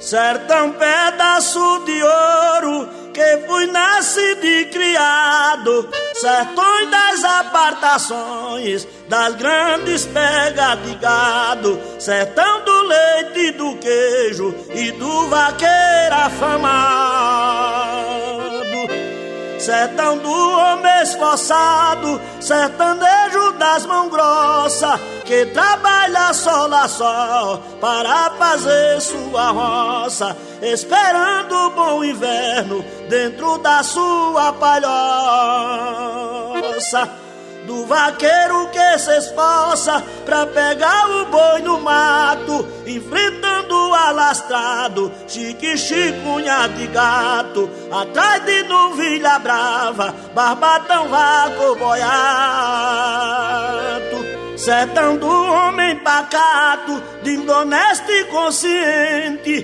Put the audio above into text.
Sertão, pedaço de ouro, que fui nascido e criado. Sertões das apartações, das grandes pegas de gado. Sertão do leite e do queijo e do vaqueiro afamado. Sertão do homem esforçado, sertanejo das mãos grossas, que trabalha sol a sol para fazer sua roça, esperando o bom inverno dentro da sua palhoça. Do vaqueiro que se esforça pra pegar o boi no mato, enfrentando o alastrado, chique-chicunha de gato, atrás de novilha brava, barbatão vaco boiato. Sertão do homem pacato, de honesto e consciente,